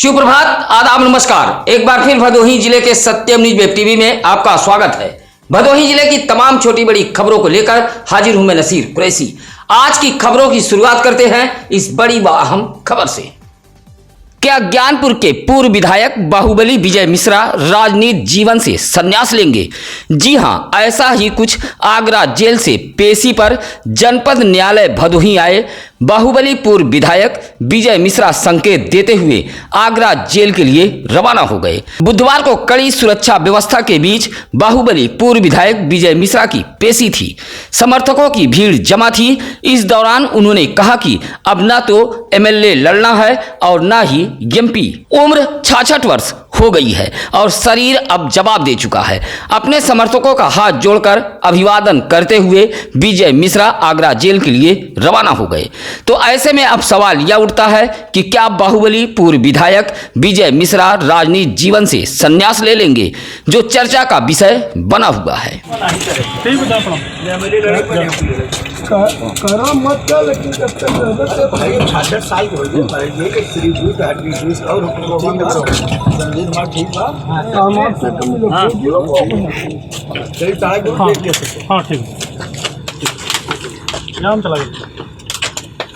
सुप्रभात, आदाब, नमस्कार। एक बार फिर भदोही जिले के सत्यम न्यूज वेब टीवी में आपका स्वागत है। भदोही जिले की तमाम छोटी बड़ी खबरों को लेकर हाजिर हूं मैं नसीर कुरैशी। आज की खबरों की शुरुआत करते हैं इस बड़ी व अहम खबर से। क्या ज्ञानपुर के पूर्व विधायक बाहुबली विजय मिश्रा राजनीति जीवन से संन्यास लेंगे? जी हां, ऐसा ही कुछ आगरा जेल से पेशी पर जनपद न्यायालय भदोही आए बाहुबली पूर्व विधायक विजय मिश्रा संकेत देते हुए आगरा जेल के लिए रवाना हो गए। बुधवार को कड़ी सुरक्षा व्यवस्था के बीच बाहुबली पूर्व विधायक विजय मिश्रा की पेशी थी। समर्थकों की भीड़ जमा थी। इस दौरान उन्होंने कहा कि अब न तो एमएलए लड़ना है और न ही एमपी। उम्र 66 वर्ष हो गई है और शरीर अब जवाब दे चुका है। अपने समर्थकों का हाथ जोड़कर अभिवादन करते हुए विजय मिश्रा आगरा जेल के लिए रवाना हो गए। तो ऐसे में अब सवाल यह उठता है कि क्या बाहुबली पूर्व विधायक विजय मिश्रा राजनीति जीवन से संन्यास ले लेंगे, जो चर्चा का विषय बना हुआ है।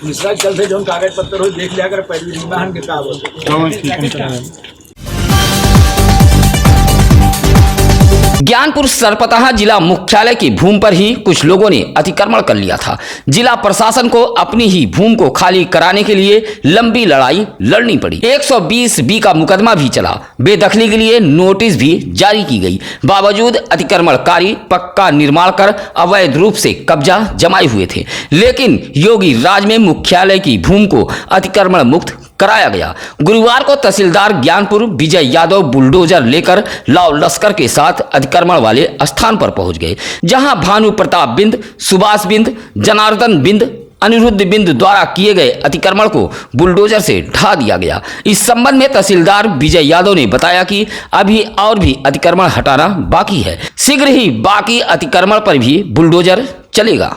मिश्रा चल से जो कागज पत्तर हो देख लिया कर पहले निबाहन के का बोल। ज्ञानपुर सरपतहा जिला मुख्यालय की भूमि पर ही कुछ लोगों ने अतिक्रमण कर लिया था। जिला प्रशासन को अपनी ही भूमि को खाली कराने के लिए लंबी लड़ाई लड़नी पड़ी। 120B का मुकदमा भी चला। बेदखली के लिए नोटिस भी जारी की गई। बावजूद अतिक्रमणकारी पक्का निर्माण कर अवैध रूप से कब्जा जमाए हुए थे, लेकिन योगी राज में मुख्यालय की भूमि को अतिक्रमण मुक्त कराया गया। गुरुवार को तहसीलदार ज्ञानपुर विजय यादव बुलडोजर लेकर लाव लश्कर के साथ अतिक्रमण वाले स्थान पर पहुंच गए, जहां भानु प्रताप बिंद, सुभाष बिंद, जनार्दन बिंद, अनिरुद्ध बिंद द्वारा किए गए अतिक्रमण को बुलडोजर से ढा दिया गया। इस संबंध में तहसीलदार विजय यादव ने बताया कि अभी और भी अतिक्रमण हटाना बाकी है। शीघ्र ही बाकी अतिक्रमण पर भी बुलडोजर चलेगा।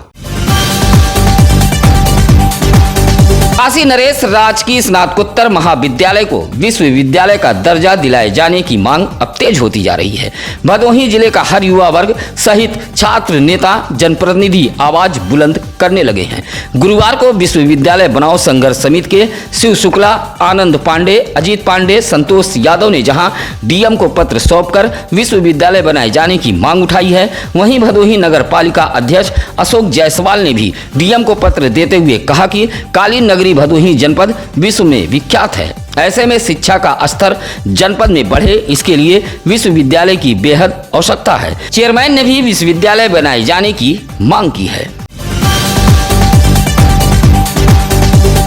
काशी नरेश राजकीय स्नातकोत्तर महाविद्यालय को विश्वविद्यालय का दर्जा दिलाए जाने की मांग अब तेज होती जा रही है। भदोही जिले का हर युवा वर्ग सहित छात्र नेता जनप्रतिनिधि आवाज बुलंद करने लगे हैं। गुरुवार को विश्वविद्यालय बनाओ संघर्ष समिति के शिव शुक्ला, आनंद पांडे, अजीत पांडे, संतोष यादव ने जहां डीएम को पत्र सौंपकर विश्वविद्यालय बनाए जाने की मांग उठाई है, वहीं भदोही नगर पालिका अध्यक्ष अशोक जायसवाल ने भी डीएम को पत्र देते हुए कहा कि कालीन नगरी भदोही जनपद विश्व में विख्यात है। ऐसे में शिक्षा का स्तर जनपद में बढ़े, इसके लिए विश्वविद्यालय की बेहद आवश्यकता है। चेयरमैन ने भी विश्वविद्यालय बनाए जाने की मांग की है।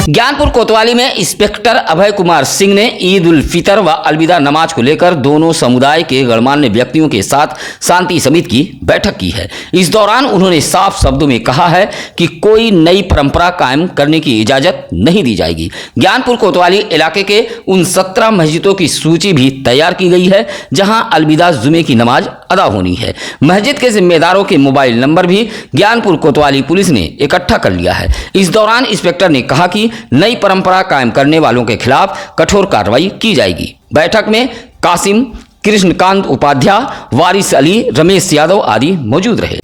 ज्ञानपुर कोतवाली में इंस्पेक्टर अभय कुमार सिंह ने ईद उल फितर व अलविदा नमाज को लेकर दोनों समुदाय के गणमान्य व्यक्तियों के साथ शांति समिति की बैठक की है। इस दौरान उन्होंने साफ शब्दों में कहा है कि कोई नई परंपरा कायम करने की इजाजत नहीं दी जाएगी। ज्ञानपुर कोतवाली इलाके के उन 17 मस्जिदों की सूची भी तैयार की गई है जहां अलविदा जुमे की नमाज अदा होनी है। मस्जिद के जिम्मेदारों के मोबाइल नंबर भी ज्ञानपुर कोतवाली पुलिस ने इकट्ठा कर लिया है। इस दौरान इंस्पेक्टर ने कहा कि नई परंपरा कायम करने वालों के खिलाफ कठोर कार्रवाई की जाएगी। बैठक में कासिम, कृष्णकांत उपाध्याय, वारिस अली, रमेश यादव आदि मौजूद रहे।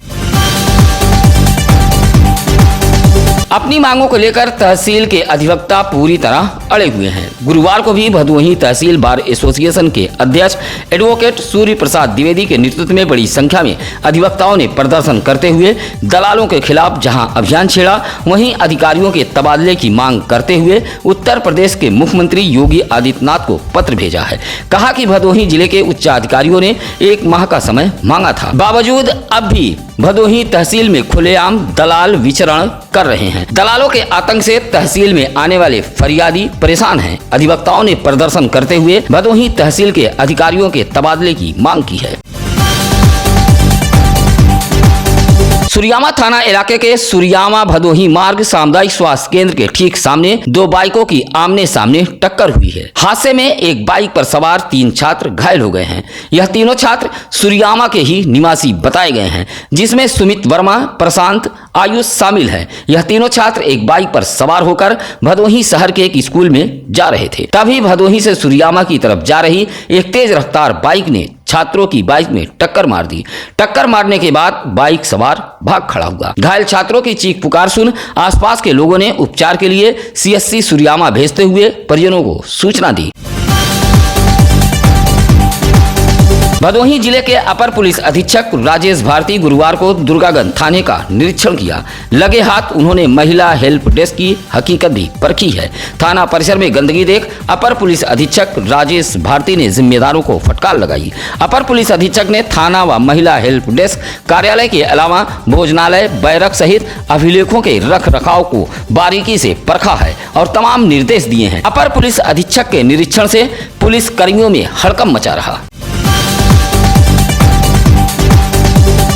अपनी मांगों को लेकर तहसील के अधिवक्ता पूरी तरह अड़े हुए हैं। गुरुवार को भी भदोही तहसील बार एसोसिएशन के अध्यक्ष एडवोकेट सूर्य प्रसाद द्विवेदी के नेतृत्व में बड़ी संख्या में अधिवक्ताओं ने प्रदर्शन करते हुए दलालों के खिलाफ जहां अभियान छेड़ा, वहीं अधिकारियों के तबादले की मांग करते हुए उत्तर प्रदेश के मुख्यमंत्री योगी आदित्यनाथ को पत्र भेजा है। कहा कि भदोही जिले के उच्चाधिकारियों ने 1 माह का समय मांगा था, बावजूद अब भी भदोही तहसील में खुलेआम दलाल विचरण कर रहे हैं। दलालों के आतंक से तहसील में आने वाले फरियादी परेशान हैं। अधिवक्ताओं ने प्रदर्शन करते हुए भदोही तहसील के अधिकारियों के तबादले की मांग की है। सुरियामा थाना इलाके के सुरियामा भदोही मार्ग सामुदायिक स्वास्थ्य केंद्र के ठीक सामने दो बाइकों की आमने सामने टक्कर हुई है। हादसे में एक बाइक पर सवार 3 छात्र घायल हो गए हैं। यह तीनों छात्र सुरियामा के ही निवासी बताए गए हैं, जिसमें सुमित वर्मा, प्रशांत, आयुष शामिल है। यह तीनों छात्र एक बाइक पर सवार होकर भदोही शहर के एक स्कूल में जा रहे थे। तभी भदोही से सुरियामा की तरफ जा रही एक तेज रफ्तार बाइक ने छात्रों की बाइक में टक्कर मार दी। टक्कर मारने के बाद बाइक सवार भाग खड़ा हुआ। घायल छात्रों की चीख पुकार सुन आसपास के लोगों ने उपचार के लिए CSC सुरियामा भेजते हुए परिजनों को सूचना दी। भदोही जिले के अपर पुलिस अधीक्षक राजेश भारती गुरुवार को दुर्गागंज थाने का निरीक्षण किया। लगे हाथ उन्होंने महिला हेल्प डेस्क की हकीकत भी परखी है। थाना परिसर में गंदगी देख अपर पुलिस अधीक्षक राजेश भारती ने जिम्मेदारों को फटकार लगाई। अपर पुलिस अधीक्षक ने थाना व महिला हेल्प डेस्क कार्यालय के अलावा भोजनालय, बैरक सहित अभिलेखों के रख रखाव को बारीकी से परखा है और तमाम निर्देश दिए हैं। अपर पुलिस अधीक्षक के निरीक्षण से पुलिस कर्मियों में हड़कंप मचा रहा।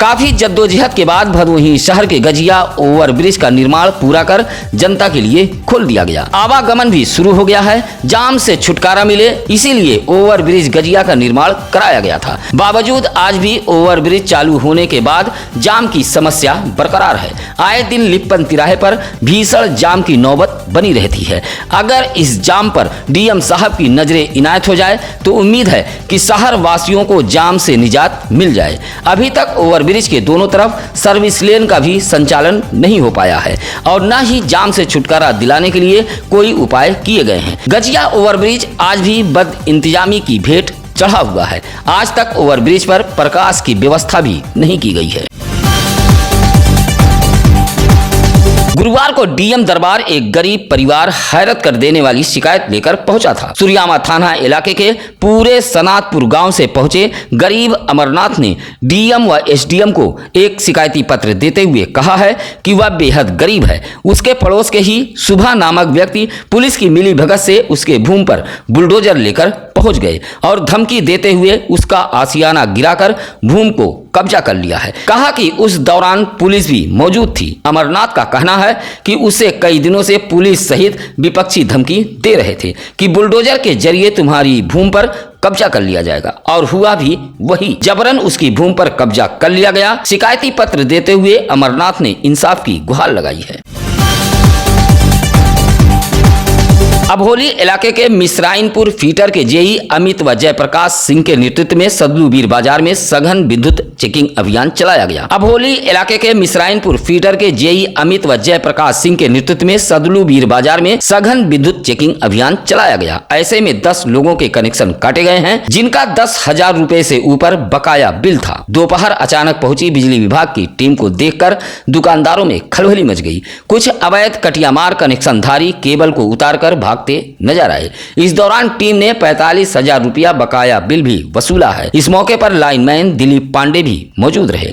काफी जद्दोजहद के बाद भदोही शहर के गजिया ओवरब्रिज का निर्माण पूरा कर जनता के लिए खोल दिया गया। आवागमन भी शुरू हो गया है। जाम से छुटकारा मिले इसीलिए ओवरब्रिज गजिया का निर्माण कराया गया था। बावजूद आज भी ओवरब्रिज चालू होने के बाद जाम की समस्या बरकरार है। आए दिन लिप्पन तिराहे पर भीषण जाम की नौबत बनी रहती है। अगर इस जाम पर DM साहब की नजरें इनायत हो जाए तो उम्मीद है कि शहर वासियों को जाम से निजात मिल जाए। अभी तक ओवरब्रिज के दोनों तरफ सर्विस लेन का भी संचालन नहीं हो पाया है और न ही जाम से छुटकारा दिलाने के लिए कोई उपाय किए गए हैं। गजिया ओवरब्रिज आज भी बद इंतजामी की भेंट चढ़ा हुआ है। आज तक ओवरब्रिज पर प्रकाश की व्यवस्था भी नहीं की गई है। गुरुवार को DM दरबार एक गरीब परिवार हैरत कर देने वाली शिकायत लेकर पहुंचा था। सुरियामा थाना इलाके के पूरे सनातपुर गांव से पहुंचे गरीब अमरनाथ ने DM व SDM को एक शिकायती पत्र देते हुए कहा है कि वह बेहद गरीब है। उसके पड़ोस के ही सुभा नामक व्यक्ति पुलिस की मिलीभगत से उसके भूमि पर बुलडोजर लेकर पहुंच गए और धमकी देते हुए उसका आशियाना गिराकर भूमि को कब्जा कर लिया है। कहा कि उस दौरान पुलिस भी मौजूद थी। अमरनाथ का कहना है कि उसे कई दिनों से पुलिस सहित विपक्षी धमकी दे रहे थे कि बुलडोजर के जरिए तुम्हारी भूमि पर कब्जा कर लिया जाएगा और हुआ भी वही। जबरन उसकी भूमि पर कब्जा कर लिया गया। शिकायती पत्र देते हुए अमरनाथ ने इंसाफ की गुहार लगाई है। अभोली इलाके के मिश्राइनपुर फीटर के जेई अमित व जयप्रकाश सिंह के नेतृत्व में सदलूबीर बाजार में सघन विद्युत चेकिंग अभियान चलाया गया। अभोली इलाके के मिश्राइनपुर फीटर के जेई अमित व जयप्रकाश सिंह के नेतृत्व में सदलूबीर बाजार में सघन विद्युत चेकिंग अभियान चलाया गया। ऐसे में 10 लोगों के कनेक्शन काटे गए हैं, जिनका 10,000 रुपए से ऊपर बकाया बिल था। दोपहर अचानक पहुंची बिजली विभाग की टीम को देखकर दुकानदारों में खलबली मच गई। कुछ अवैध कटियामार कनेक्शनधारी केबल को उतारकर भागते नजर आए। इस दौरान टीम ने 45,000 रुपया बकाया बिल भी वसूला है। इस मौके पर लाइनमैन दिलीप पांडे भी मौजूद रहे।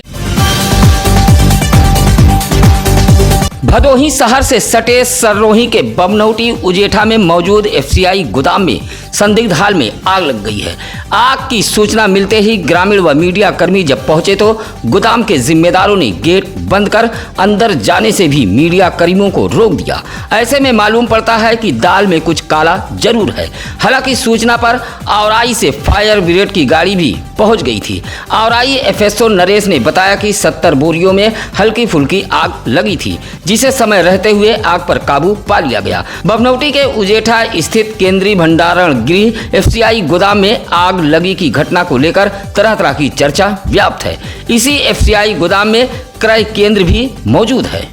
भदोही शहर से सटे सररोही के बमनौटी उजेठा में मौजूद FCI गोदाम में संदिग्ध हाल में आग लग गई है। आग की सूचना मिलते ही ग्रामीण व मीडिया कर्मी जब पहुंचे तो गोदाम के जिम्मेदारों ने गेट बंद कर अंदर जाने से भी मीडिया कर्मियों को रोक दिया। ऐसे में मालूम पड़ता है कि दाल में कुछ काला जरूर है। हालांकि सूचना पर औराई से फायर ब्रिगेड की गाड़ी भी पहुंच गई थी। औराई FSO नरेश ने बताया कि 70 बोरियों में हल्की फुल्की आग लगी थी, जिसे समय रहते हुए आग पर काबू पा लिया गया। बमनौटी के उजेठा स्थित केंद्रीय भंडारण गृह FCI गोदाम में आग लगी की घटना को लेकर तरह तरह की चर्चा व्याप्त है। इसी FCI गोदाम में क्रय केंद्र भी मौजूद है।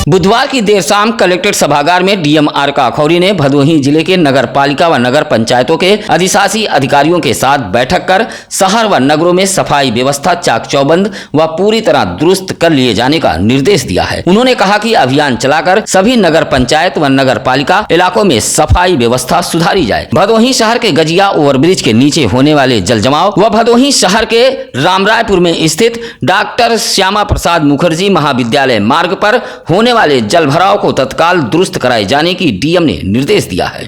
बुधवार की देर शाम कलेक्ट्रेट सभागार में DM आर काखौरी ने भदोही जिले के नगर पालिका व नगर पंचायतों के अधिशासी अधिकारियों के साथ बैठक कर शहर व नगरों में सफाई व्यवस्था चाक चौबंद व पूरी तरह दुरुस्त कर लिए जाने का निर्देश दिया है। उन्होंने कहा कि अभियान चलाकर सभी नगर पंचायत व नगर पालिका इलाकों में सफाई व्यवस्था सुधारी जाए। भदोही शहर के गजिया ओवरब्रिज के नीचे होने वाले जल जमाव व भदोही शहर के रामरायपुर में स्थित डॉक्टर श्यामा प्रसाद मुखर्जी महाविद्यालय मार्ग पर होने वाले जल भराव को तत्काल दुरुस्त कराए जाने की DM ने निर्देश दिया है।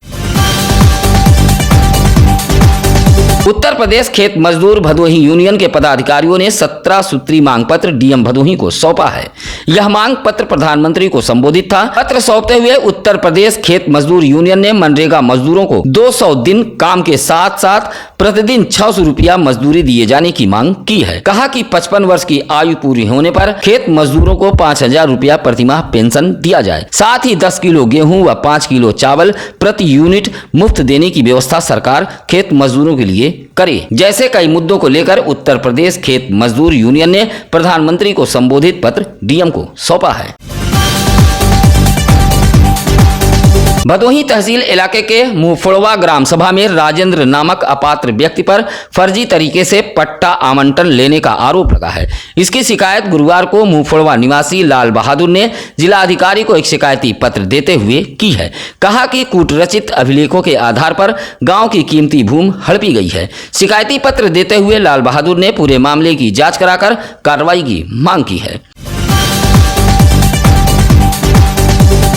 उत्तर प्रदेश खेत मजदूर भदोही यूनियन के पदाधिकारियों ने 17 सूत्री मांग पत्र डीएम भदोही को सौंपा है। यह मांग पत्र प्रधानमंत्री को संबोधित था। पत्र सौंपते हुए उत्तर प्रदेश खेत मजदूर यूनियन ने मनरेगा मजदूरों को 200 दिन काम के साथ साथ प्रतिदिन 600 रुपया मजदूरी दिए जाने की मांग की है। कहा कि 55 वर्ष की आयु पूरी होने पर खेत मजदूरों को 5000 रुपया प्रतिमाह पेंशन दिया जाए। साथ ही 10 किलो गेहूं व 5 किलो चावल प्रति यूनिट मुफ्त देने की व्यवस्था सरकार खेत मजदूरों के लिए करे। जैसे कई मुद्दों को लेकर उत्तर प्रदेश खेत मजदूर यूनियन ने प्रधानमंत्री को संबोधित पत्र डीएम को सौंपा है। भदोही तहसील इलाके के मुफड़वा ग्राम सभा में राजेंद्र नामक अपात्र व्यक्ति पर फर्जी तरीके से पट्टा आवंटन लेने का आरोप लगा है। इसकी शिकायत गुरुवार को मुफड़वा निवासी लाल बहादुर ने जिलाधिकारी को एक शिकायती पत्र देते हुए की है। कहा कि कूटरचित अभिलेखों के आधार पर गांव की कीमती भूमि हड़पी गई है। शिकायती पत्र देते हुए लाल बहादुर ने पूरे मामले की जांच कराकर कार्रवाई की मांग की है।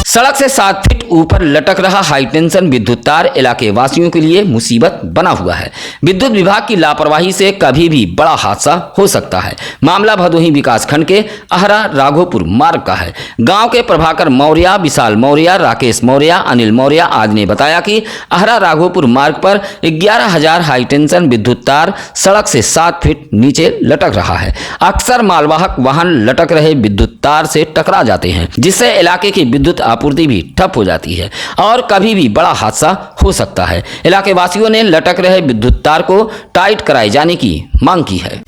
सड़क से 7 फीट ऊपर लटक रहा हाईटेंशन विद्युत तार इलाके वासियों के लिए मुसीबत बना हुआ है। विद्युत विभाग की लापरवाही से कभी भी बड़ा हादसा हो सकता है। मामला भदोही विकास खंड के अहरा राघोपुर मार्ग का है। गांव के प्रभाकर मौर्य, विशाल मौर्य, राकेश मौर्य, अनिल मौर्य आदि ने बताया कि अहरा राघोपुर मार्ग पर 11,000 हाईटेंशन विद्युत तार सड़क से 7 फीट नीचे लटक रहा है। अक्सर मालवाहक वाहन लटक रहे विद्युत तार से टकरा जाते हैं, जिससे इलाके की विद्युत आपूर्ति भी ठप हो जाती है और कभी भी बड़ा हादसा हो सकता है। इलाके वासियों ने लटक रहे विद्युत तार को टाइट कराए जाने की मांग की है।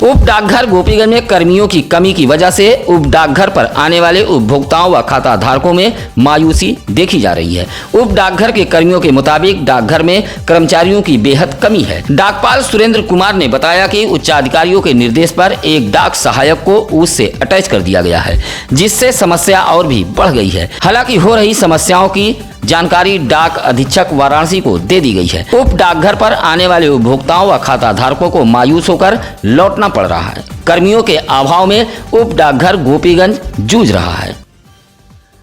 उप डाकघर गोपीगंज में कर्मियों की कमी की वजह से उप डाकघर पर आने वाले उपभोक्ताओं व खाता धारकों में मायूसी देखी जा रही है। उप डाकघर के कर्मियों के मुताबिक डाकघर में कर्मचारियों की बेहद कमी है। डाकपाल सुरेंद्र कुमार ने बताया कि उच्चाधिकारियों के निर्देश पर एक डाक सहायक को उससे अटैच कर दिया गया है, जिससे समस्या और भी बढ़ गई है। हालांकि हो रही समस्याओं की जानकारी डाक अधीक्षक वाराणसी को दे दी गई है। उप डाकघर पर आने वाले उपभोक्ताओं व खाता धारकों को मायूस होकर लौटना पड़ रहा है। कर्मियों के अभाव में उप डाकघर गोपीगंज जूझ रहा है।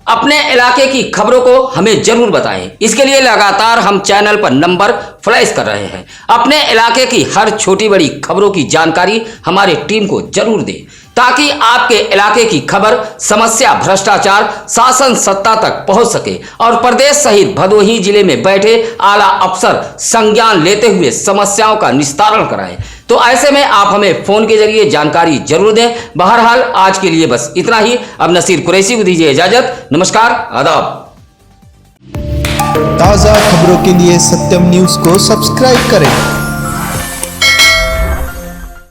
अपने इलाके की खबरों को हमें जरूर बताएं। इसके लिए लगातार हम चैनल पर नंबर फ्लैश कर रहे हैं। अपने इलाके की हर छोटी बड़ी खबरों की जानकारी हमारे टीम को जरूर दें, ताकि आपके इलाके की खबर, समस्या, भ्रष्टाचार, शासन सत्ता तक पहुंच सके और प्रदेश सहित भदोही जिले में बैठे आला अफसर संज्ञान लेते हुए समस्याओं का निस्तारण कराएं। तो ऐसे में आप हमें फोन के जरिए जानकारी जरूर दें। बहरहाल आज के लिए बस इतना ही। अब नसीर कुरैशी को दीजिए इजाजत। नमस्कार, आदाब। ताज़ा खबरों के लिए सत्यम न्यूज़ को सब्सक्राइब करें।